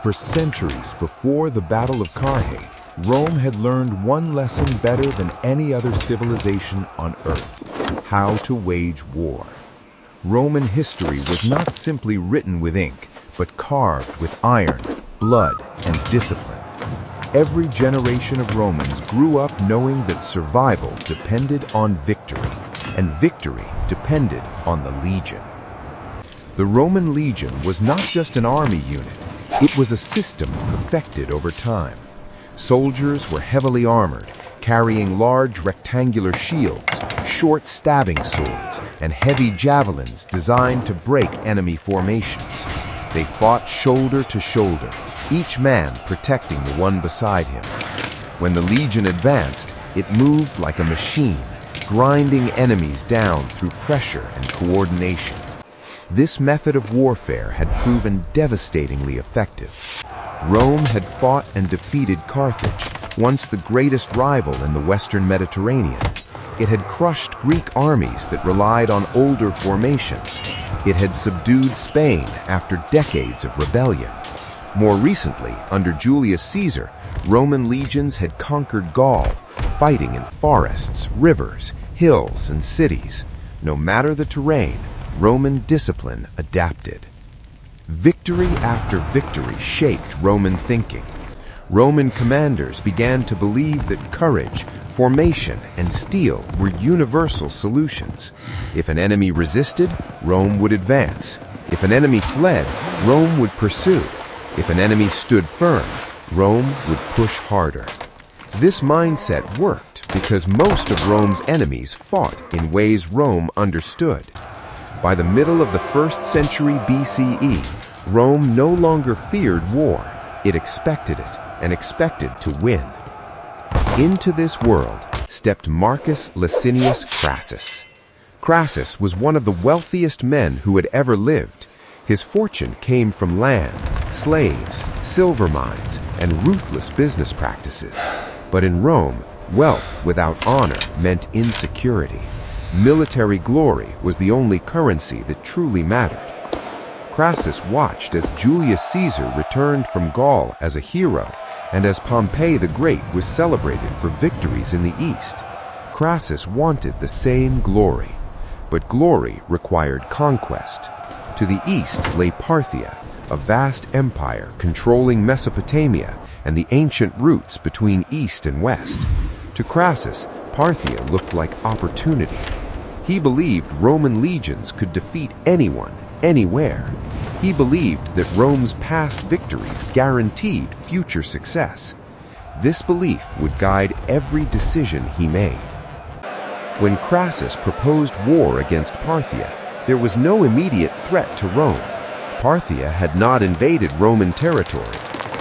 For centuries before the Battle of Carrhae, Rome had learned one lesson better than any other civilization on Earth: how to wage war. Roman history was not simply written with ink, but carved with iron, blood, and discipline. Every generation of Romans grew up knowing that survival depended on victory, and victory depended on the legion. The Roman legion was not just an army unit, it was a system perfected over time. Soldiers were heavily armored, carrying large rectangular shields, short stabbing swords, and heavy javelins designed to break enemy formations. They fought shoulder to shoulder, each man protecting the one beside him. When the legion advanced, it moved like a machine, grinding enemies down through pressure and coordination. This method of warfare had proven devastatingly effective. Rome had fought and defeated Carthage, once the greatest rival in the Western Mediterranean. It had crushed Greek armies that relied on older formations. It had subdued Spain after decades of rebellion. More recently, under Julius Caesar, Roman legions had conquered Gaul, fighting in forests, rivers, hills, and cities. No matter the terrain, Roman discipline adapted. Victory after victory shaped Roman thinking. Roman commanders began to believe that courage, formation, and steel were universal solutions. If an enemy resisted, Rome would advance. If an enemy fled, Rome would pursue. If an enemy stood firm, Rome would push harder. This mindset worked because most of Rome's enemies fought in ways Rome understood. By the middle of the 1st century BCE, Rome no longer feared war. It expected it, and expected to win. Into this world stepped Marcus Licinius Crassus. Crassus was one of the wealthiest men who had ever lived. His fortune came from land, slaves, silver mines, and ruthless business practices. But in Rome, wealth without honor meant insecurity. Military glory was the only currency that truly mattered. Crassus watched as Julius Caesar returned from Gaul as a hero, and as Pompey the Great was celebrated for victories in the East. Crassus wanted the same glory, but glory required conquest. To the east lay Parthia, a vast empire controlling Mesopotamia and the ancient routes between east and west. To Crassus, Parthia looked like opportunity. He believed Roman legions could defeat anyone, anywhere. He believed that Rome's past victories guaranteed future success. This belief would guide every decision he made. When Crassus proposed war against Parthia, there was no immediate threat to Rome. Parthia had not invaded Roman territory.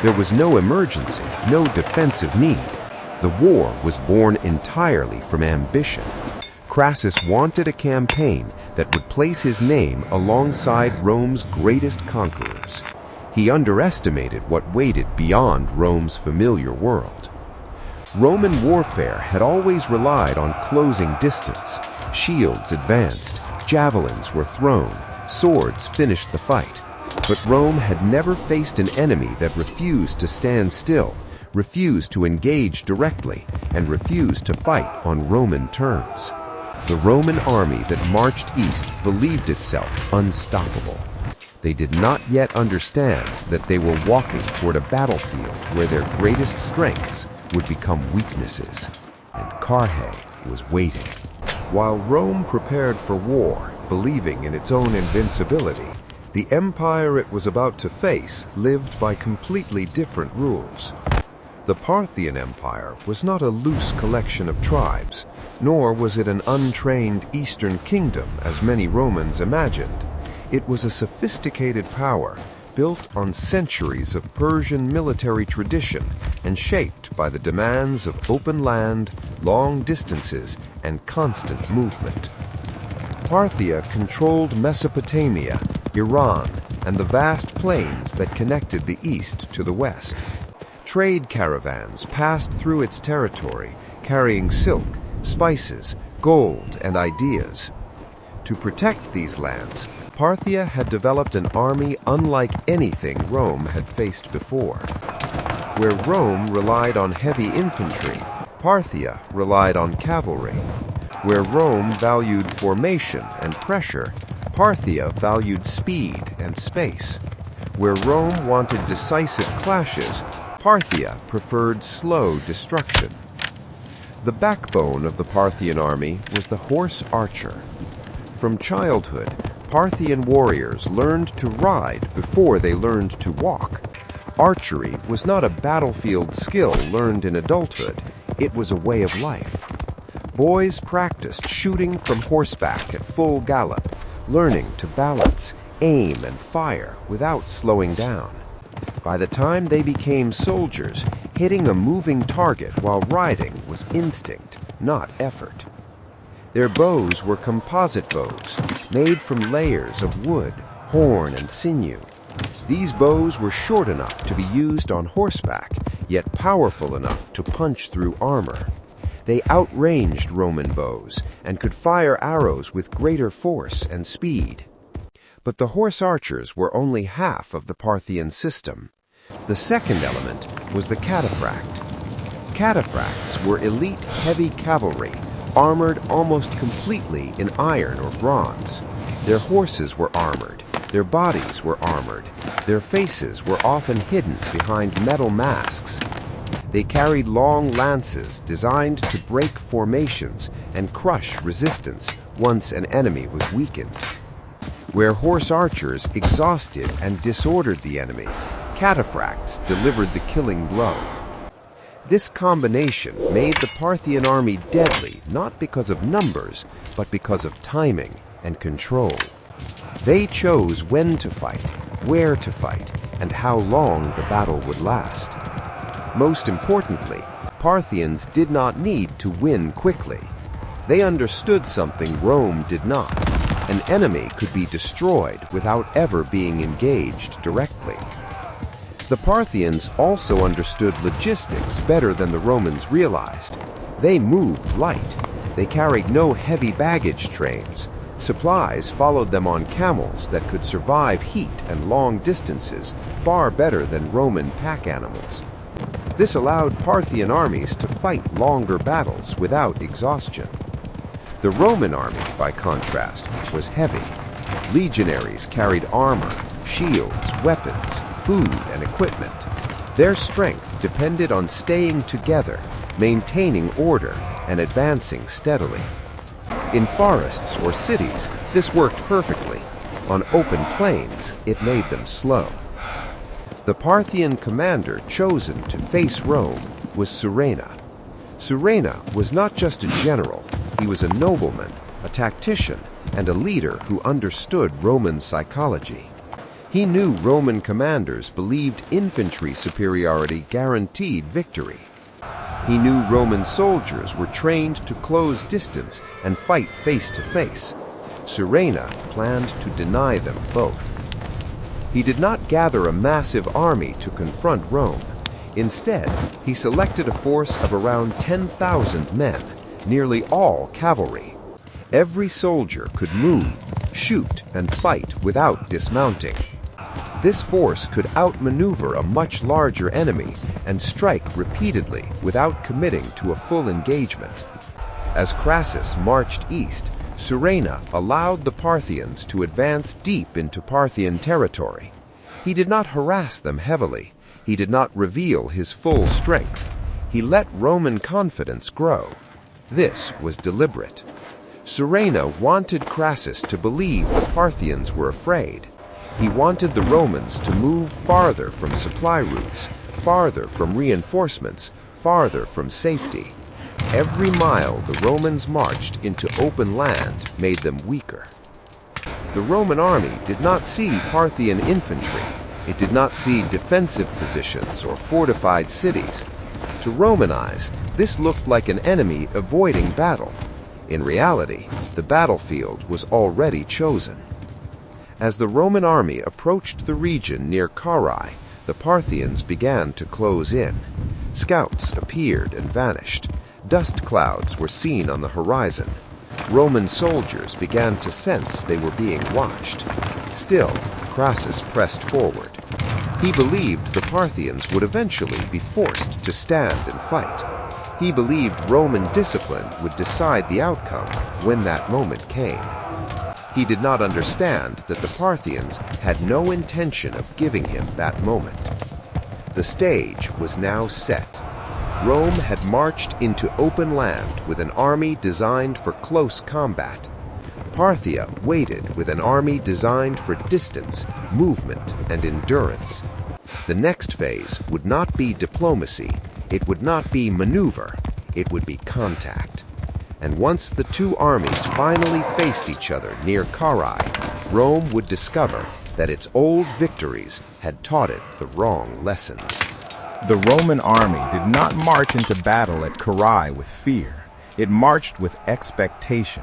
There was no emergency, no defensive need. The war was born entirely from ambition. Crassus wanted a campaign that would place his name alongside Rome's greatest conquerors. He underestimated what waited beyond Rome's familiar world. Roman warfare had always relied on closing distance. Shields advanced, javelins were thrown, swords finished the fight. But Rome had never faced an enemy that refused to stand still, refused to engage directly, and refused to fight on Roman terms. The Roman army that marched east believed itself unstoppable. They did not yet understand that they were walking toward a battlefield where their greatest strengths would become weaknesses, and Carrhae was waiting. While Rome prepared for war, believing in its own invincibility, the empire it was about to face lived by completely different rules. The Parthian Empire was not a loose collection of tribes, nor was it an untrained Eastern kingdom as many Romans imagined. It was a sophisticated power, built on centuries of Persian military tradition and shaped by the demands of open land, long distances, and constant movement. Parthia controlled Mesopotamia, Iran, and the vast plains that connected the east to the west. Trade caravans passed through its territory, carrying silk, spices, gold, and ideas. To protect these lands, Parthia had developed an army unlike anything Rome had faced before. Where Rome relied on heavy infantry, Parthia relied on cavalry. Where Rome valued formation and pressure, Parthia valued speed and space. Where Rome wanted decisive clashes, Parthia preferred slow destruction. The backbone of the Parthian army was the horse archer. From childhood, Parthian warriors learned to ride before they learned to walk. Archery was not a battlefield skill learned in adulthood, it was a way of life. Boys practiced shooting from horseback at full gallop, learning to balance, aim, and fire without slowing down. By the time they became soldiers, hitting a moving target while riding was instinct, not effort. Their bows were composite bows, made from layers of wood, horn, and sinew. These bows were short enough to be used on horseback, yet powerful enough to punch through armor. They outranged Roman bows and could fire arrows with greater force and speed. But the horse archers were only half of the Parthian system. The second element was the cataphract. Cataphracts were elite heavy cavalry, armored almost completely in iron or bronze. Their horses were armored, their bodies were armored, their faces were often hidden behind metal masks. They carried long lances designed to break formations and crush resistance once an enemy was weakened. Where horse archers exhausted and disordered the enemy, cataphracts delivered the killing blow. This combination made the Parthian army deadly not because of numbers, but because of timing and control. They chose when to fight, where to fight, and how long the battle would last. Most importantly, Parthians did not need to win quickly. They understood something Rome did not. An enemy could be destroyed without ever being engaged directly. The Parthians also understood logistics better than the Romans realized. They moved light. They carried no heavy baggage trains. Supplies followed them on camels that could survive heat and long distances far better than Roman pack animals. This allowed Parthian armies to fight longer battles without exhaustion. The Roman army, by contrast, was heavy. Legionaries carried armor, shields, weapons, food, and equipment. Their strength depended on staying together, maintaining order, and advancing steadily. In forests or cities, this worked perfectly. On open plains, it made them slow. The Parthian commander chosen to face Rome was Surena. Surena was not just a general, he was a nobleman, a tactician, and a leader who understood Roman psychology. He knew Roman commanders believed infantry superiority guaranteed victory. He knew Roman soldiers were trained to close distance and fight face to face. Surena planned to deny them both. He did not gather a massive army to confront Rome. Instead, he selected a force of around 10,000 men, nearly all cavalry. Every soldier could move, shoot, and fight without dismounting. This force could outmaneuver a much larger enemy and strike repeatedly without committing to a full engagement. As Crassus marched east, Surena allowed the Parthians to advance deep into Parthian territory. He did not harass them heavily. He did not reveal his full strength. He let Roman confidence grow. This was deliberate. Surena wanted Crassus to believe the Parthians were afraid. He wanted the Romans to move farther from supply routes, farther from reinforcements, farther from safety. Every mile the Romans marched into open land made them weaker. The Roman army did not see Parthian infantry. It did not see defensive positions or fortified cities. To Roman eyes, this looked like an enemy avoiding battle. In reality, the battlefield was already chosen. As the Roman army approached the region near Carrhae, the Parthians began to close in. Scouts appeared and vanished. Dust clouds were seen on the horizon. Roman soldiers began to sense they were being watched. Still, Crassus pressed forward. He believed the Parthians would eventually be forced to stand and fight. He believed Roman discipline would decide the outcome when that moment came. He did not understand that the Parthians had no intention of giving him that moment. The stage was now set. Rome had marched into open land with an army designed for close combat. Parthia waited with an army designed for distance, movement, and endurance. The next phase would not be diplomacy, it would not be maneuver, it would be contact. And once the two armies finally faced each other near Carrhae, Rome would discover that its old victories had taught it the wrong lessons. The Roman army did not march into battle at Carrhae with fear. It marched with expectation.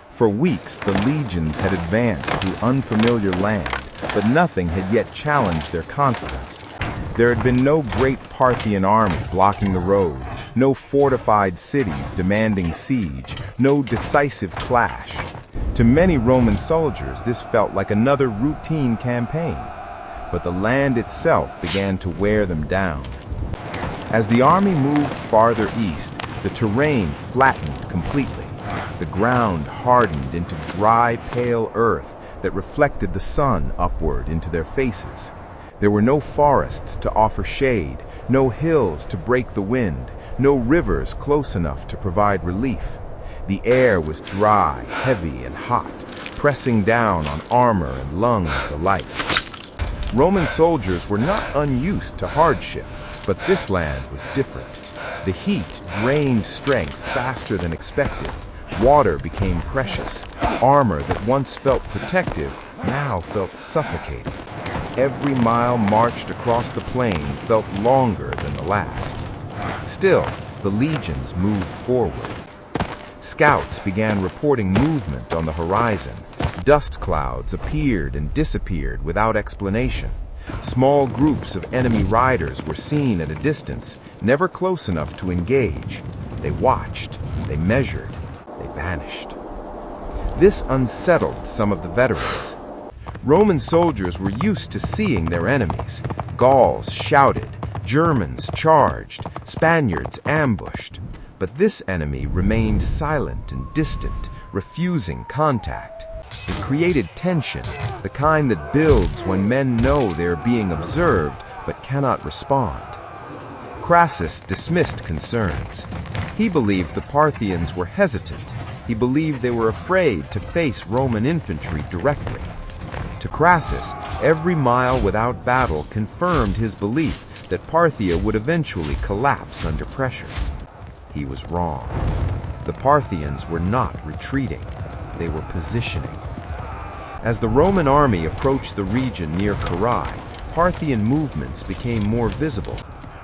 For weeks, the legions had advanced through unfamiliar land, but nothing had yet challenged their confidence. There had been no great Parthian army blocking the road, no fortified cities demanding siege, no decisive clash. To many Roman soldiers, this felt like another routine campaign. But the land itself began to wear them down. As the army moved farther east, the terrain flattened completely. The ground hardened into dry, pale earth that reflected the sun upward into their faces. There were no forests to offer shade, no hills to break the wind, no rivers close enough to provide relief. The air was dry, heavy, and hot, pressing down on armor and lungs alike. Roman soldiers were not unused to hardship, but this land was different. The heat drained strength faster than expected. Water became precious. Armor that once felt protective now felt suffocating. Every mile marched across the plain felt longer than the last. Still, the legions moved forward. Scouts began reporting movement on the horizon. Dust clouds appeared and disappeared without explanation. Small groups of enemy riders were seen at a distance, never close enough to engage. They watched, they measured, they vanished. This unsettled some of the veterans. Roman soldiers were used to seeing their enemies. Gauls shouted, Germans charged, Spaniards ambushed. But this enemy remained silent and distant, refusing contact. It created tension, the kind that builds when men know they are being observed but cannot respond. Crassus dismissed concerns. He believed the Parthians were hesitant. He believed they were afraid to face Roman infantry directly. To Crassus, every mile without battle confirmed his belief that Parthia would eventually collapse under pressure. He was wrong. The Parthians were not retreating. They were positioning. As the Roman army approached the region near Carrhae, Parthian movements became more visible.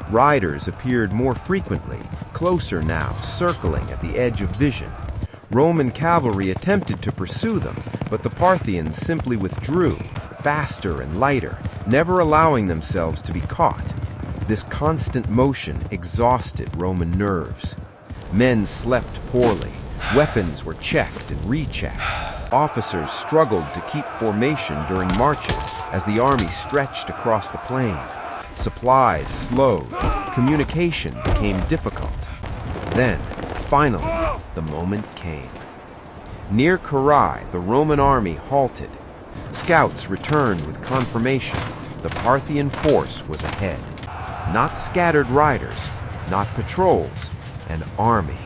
Riders appeared more frequently, closer now, circling at the edge of vision. Roman cavalry attempted to pursue them, but the Parthians simply withdrew, faster and lighter, never allowing themselves to be caught. This constant motion exhausted Roman nerves. Men slept poorly. Weapons were checked and rechecked. Officers struggled to keep formation during marches as the army stretched across the plain. Supplies slowed. Communication became difficult. Then, finally, the moment came. Near Carrhae, the Roman army halted. Scouts returned with confirmation. The Parthian force was ahead. Not scattered riders, not patrols, an army.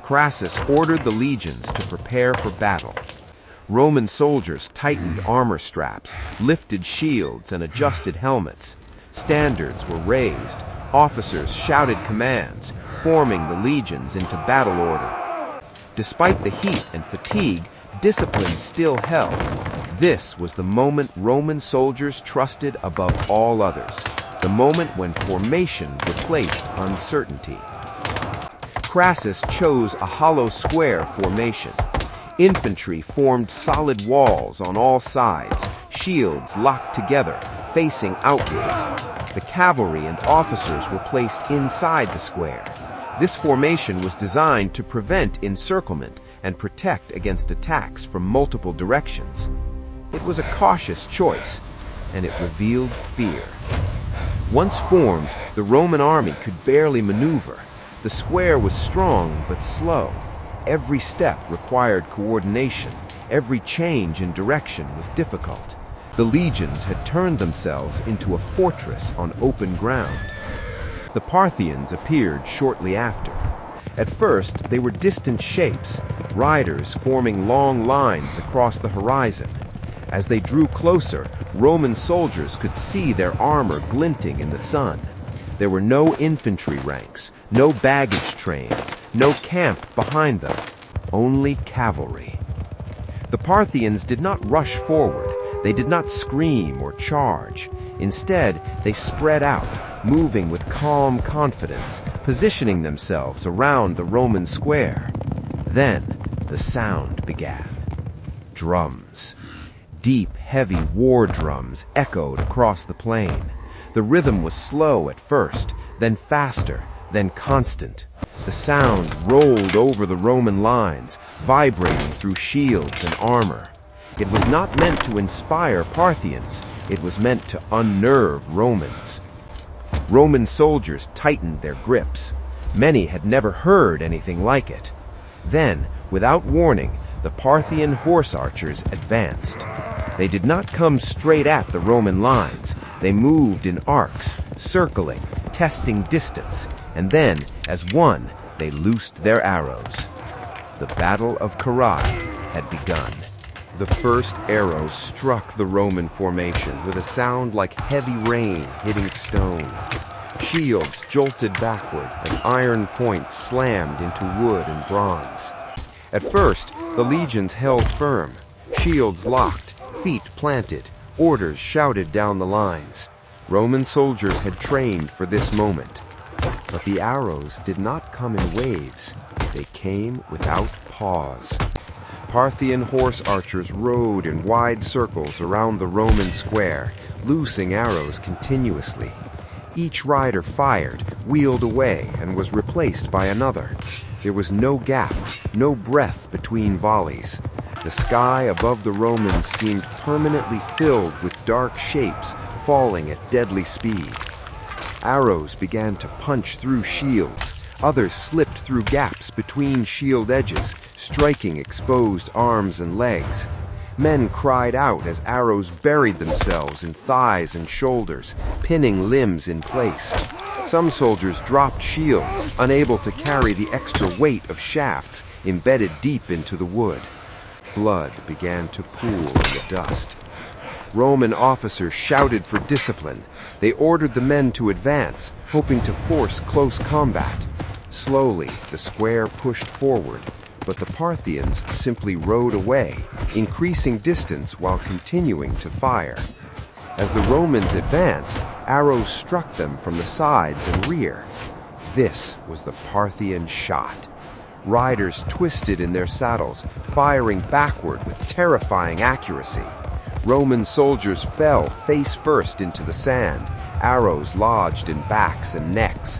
Crassus ordered the legions to prepare for battle. Roman soldiers tightened armor straps, lifted shields, and adjusted helmets. Standards were raised. Officers shouted commands, forming the legions into battle order. Despite the heat and fatigue, discipline still held. This was the moment Roman soldiers trusted above all others, the moment when formation replaced uncertainty. Crassus chose a hollow square formation. Infantry formed solid walls on all sides, shields locked together, facing outward. The cavalry and officers were placed inside the square. This formation was designed to prevent encirclement and protect against attacks from multiple directions. It was a cautious choice, and it revealed fear. Once formed, the Roman army could barely maneuver. The square was strong but slow. Every step required coordination. Every change in direction was difficult. The legions had turned themselves into a fortress on open ground. The Parthians appeared shortly after. At first, they were distant shapes, riders forming long lines across the horizon. As they drew closer, Roman soldiers could see their armor glinting in the sun. There were no infantry ranks, no baggage trains, no camp behind them, only cavalry. The Parthians did not rush forward. They did not scream or charge. Instead, they spread out, moving with calm confidence, positioning themselves around the Roman square. Then, the sound began. Drums. Deep, heavy war drums echoed across the plain. The rhythm was slow at first, then faster, then constant. The sound rolled over the Roman lines, vibrating through shields and armor. It was not meant to inspire Parthians. It was meant to unnerve Romans. Roman soldiers tightened their grips. Many had never heard anything like it. Then, without warning, the Parthian horse archers advanced. They did not come straight at the Roman lines. They moved in arcs, circling, testing distance, and then, as one, they loosed their arrows. The Battle of Carrhae had begun. The first arrow struck the Roman formation with a sound like heavy rain hitting stone. Shields jolted backward as iron points slammed into wood and bronze. At first, the legions held firm, shields locked, feet planted, orders shouted down the lines. Roman soldiers had trained for this moment. But the arrows did not come in waves. They came without pause. Parthian horse archers rode in wide circles around the Roman square, loosing arrows continuously. Each rider fired, wheeled away, and was replaced by another. There was no gap, no breath between volleys. The sky above the Romans seemed permanently filled with dark shapes falling at deadly speed. Arrows began to punch through shields. Others slipped through gaps between shield edges, striking exposed arms and legs. Men cried out as arrows buried themselves in thighs and shoulders, pinning limbs in place. Some soldiers dropped shields, unable to carry the extra weight of shafts embedded deep into the wood. Blood began to pool in the dust. Roman officers shouted for discipline. They ordered the men to advance, hoping to force close combat. Slowly, the square pushed forward, but the Parthians simply rode away, increasing distance while continuing to fire. As the Romans advanced, arrows struck them from the sides and rear. This was the Parthian shot. Riders twisted in their saddles, firing backward with terrifying accuracy. Roman soldiers fell face first into the sand, arrows lodged in backs and necks.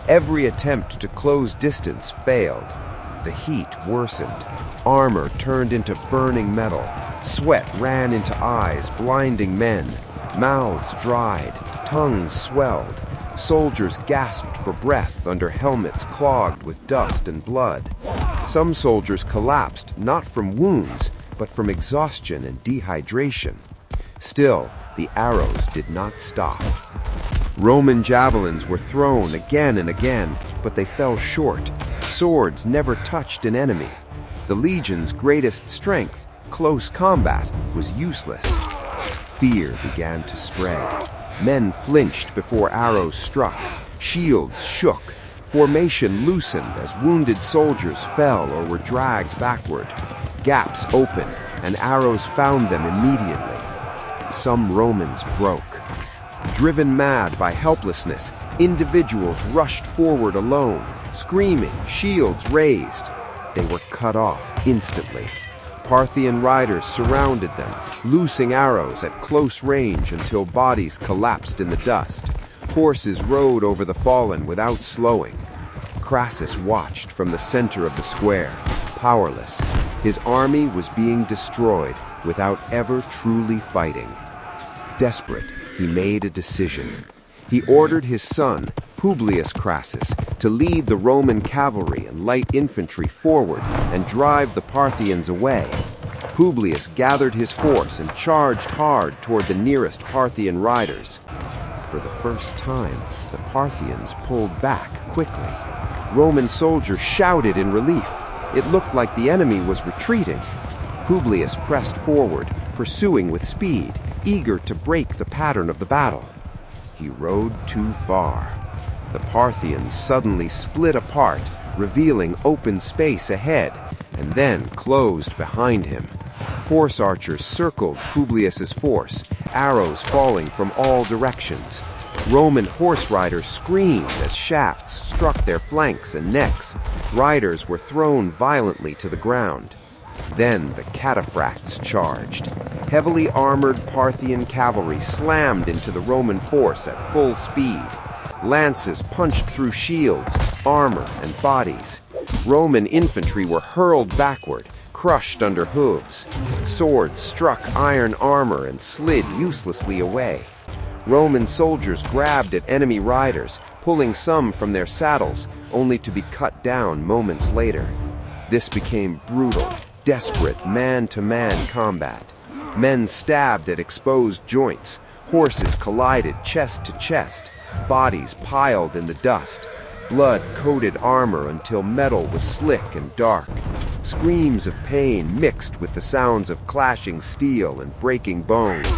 Every attempt to close distance failed. The heat worsened. Armor turned into burning metal. Sweat ran into eyes, blinding men. Mouths dried. Tongues swelled. Soldiers gasped for breath under helmets clogged with dust and blood. Some soldiers collapsed not from wounds, but from exhaustion and dehydration. Still, the arrows did not stop. Roman javelins were thrown again and again, but they fell short. Swords never touched an enemy. The legion's greatest strength, close combat, was useless. Fear began to spread. Men flinched before arrows struck. Shields shook. Formation loosened as wounded soldiers fell or were dragged backward. Gaps opened, and arrows found them immediately. Some Romans broke. Driven mad by helplessness, individuals rushed forward alone, screaming, shields raised. They were cut off instantly. Parthian riders surrounded them, loosing arrows at close range until bodies collapsed in the dust. Horses rode over the fallen without slowing. Crassus watched from the center of the square, powerless. His army was being destroyed without ever truly fighting. Desperate, he made a decision. He ordered his son, Licinius Crassus, to lead the Roman cavalry and light infantry forward and drive the Parthians away. Publius gathered his force and charged hard toward the nearest Parthian riders. For the first time, the Parthians pulled back quickly. Roman soldiers shouted in relief. It looked like the enemy was retreating. Publius pressed forward, pursuing with speed, eager to break the pattern of the battle. He rode too far. The Parthians suddenly split apart, revealing open space ahead, and then closed behind him. Horse archers circled Publius's force, arrows falling from all directions. Roman horse riders screamed as shafts struck their flanks and necks. Riders were thrown violently to the ground. Then the cataphracts charged. Heavily armored Parthian cavalry slammed into the Roman force at full speed. Lances punched through shields, armor, and bodies. Roman infantry were hurled backward, crushed under hooves. Swords struck iron armor and slid uselessly away. Roman soldiers grabbed at enemy riders, pulling some from their saddles, only to be cut down moments later. This became brutal, desperate man-to-man combat. Men stabbed at exposed joints, horses collided chest to chest, bodies piled in the dust, blood coated armor until metal was slick and dark. Screams of pain mixed with the sounds of clashing steel and breaking bones.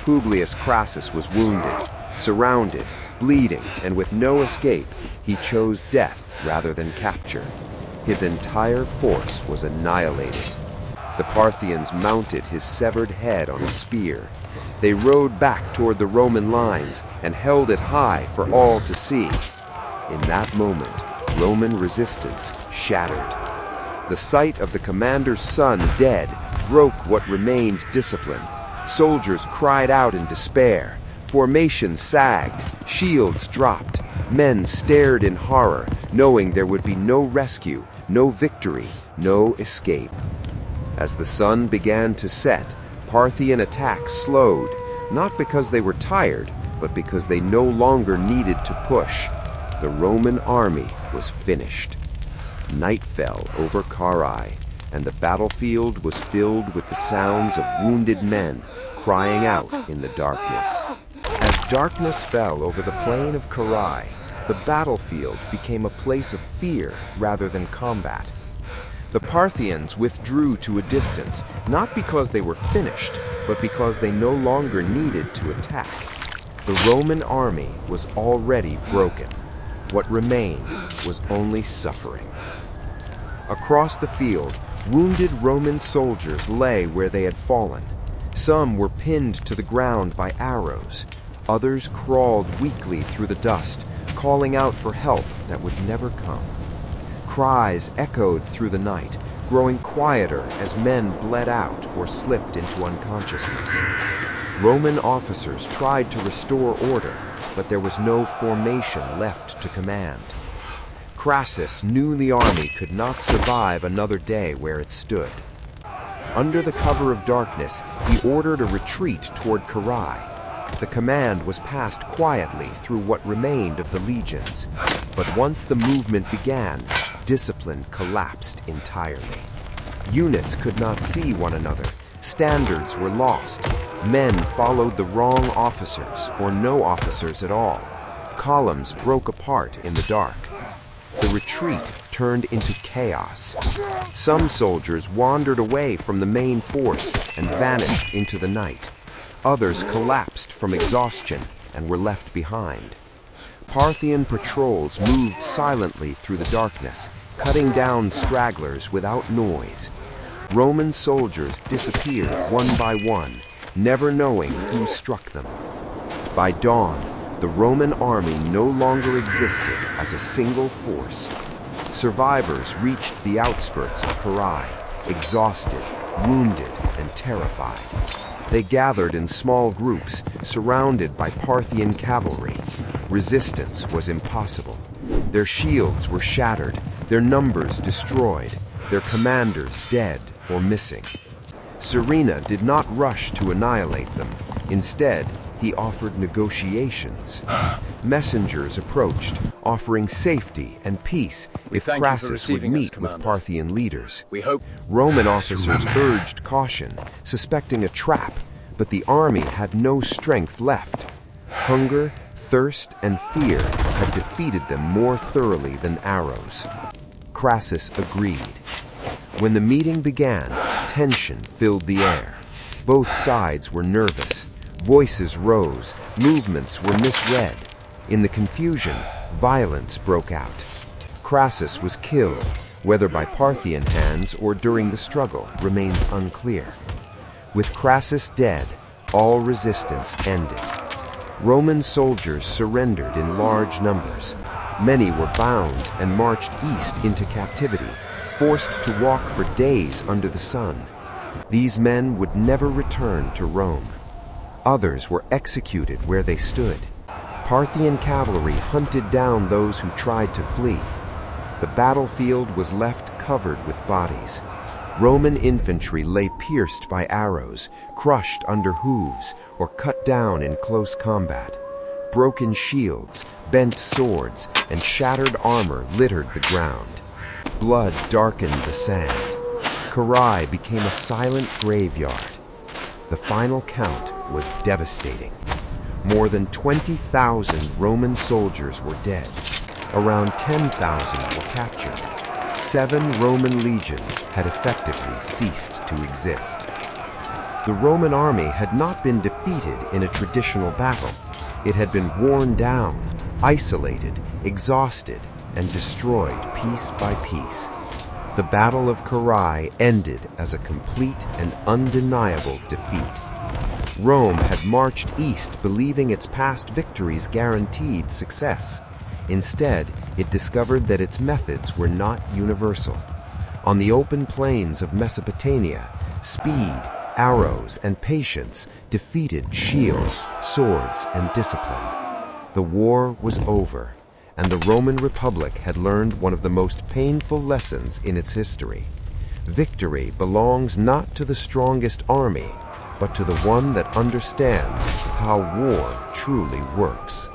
Licinius Crassus was wounded, surrounded, bleeding, and with no escape, he chose death rather than capture. His entire force was annihilated. The Parthians mounted his severed head on a spear. They rode back toward the Roman lines and held it high for all to see. In that moment, Roman resistance shattered. The sight of the commander's son dead broke what remained discipline. Soldiers cried out in despair. Formations sagged. Shields dropped. Men stared in horror, knowing there would be no rescue, no victory, no escape. As the sun began to set, Parthian attacks slowed, not because they were tired, but because they no longer needed to push. The Roman army was finished. Night fell over Carrhae, and the battlefield was filled with the sounds of wounded men crying out in the darkness. As darkness fell over the plain of Carrhae, the battlefield became a place of fear rather than combat. The Parthians withdrew to a distance, not because they were finished, but because they no longer needed to attack. The Roman army was already broken. What remained was only suffering. Across the field, wounded Roman soldiers lay where they had fallen. Some were pinned to the ground by arrows. Others crawled weakly through the dust, calling out for help that would never come. Cries echoed through the night, growing quieter as men bled out or slipped into unconsciousness. Roman officers tried to restore order, but there was no formation left to command. Crassus knew the army could not survive another day where it stood. Under the cover of darkness, he ordered a retreat toward Carrhae. The command was passed quietly through what remained of the legions, but once the movement began, discipline collapsed entirely. Units could not see one another. Standards were lost. Men followed the wrong officers, or no officers at all. Columns broke apart in the dark. The retreat turned into chaos. Some soldiers wandered away from the main force and vanished into the night. Others collapsed from exhaustion and were left behind. Parthian patrols moved silently through the darkness, cutting down stragglers without noise. Roman soldiers disappeared one by one, never knowing who struck them. By dawn, the Roman army no longer existed as a single force. Survivors reached the outskirts of Carrhae, exhausted, wounded, and terrified. They gathered in small groups, surrounded by Parthian cavalry. Resistance was impossible. Their shields were shattered, their numbers destroyed. their commanders dead or missing. Surena did not rush to annihilate them. Instead, he offered negotiations. Messengers approached, offering safety and peace if Crassus would meet with Parthian leaders. Roman officers urged caution, suspecting a trap, but the army had no strength left. Hunger, thirst, and fear had defeated them more thoroughly than arrows. Crassus agreed. When the meeting began, tension filled the air. Both sides were nervous. Voices rose, movements were misread. In the confusion, violence broke out. Crassus was killed, whether by Parthian hands or during the struggle remains unclear. With Crassus dead, all resistance ended. Roman soldiers surrendered in large numbers. Many were bound and marched east into captivity, forced to walk for days under the sun. These men would never return to Rome. Others were executed where they stood. Parthian cavalry hunted down those who tried to flee. The battlefield was left covered with bodies. Roman infantry lay pierced by arrows, crushed under hooves, or cut down in close combat. Broken shields, bent swords, and shattered armor littered the ground. Blood darkened the sand. Carrhae became a silent graveyard. The final count was devastating. More than 20,000 Roman soldiers were dead. Around 10,000 were captured. 7 Roman legions had effectively ceased to exist. The Roman army had not been defeated in a traditional battle. It had been worn down, isolated, exhausted, and destroyed piece by piece. The Battle of Carrhae ended as a complete and undeniable defeat. Rome had marched east believing its past victories guaranteed success. Instead, it discovered that its methods were not universal. On the open plains of Mesopotamia, speed, arrows, and patience defeated shields, swords, and discipline. The war was over, and the Roman Republic had learned one of the most painful lessons in its history. Victory belongs not to the strongest army, but to the one that understands how war truly works.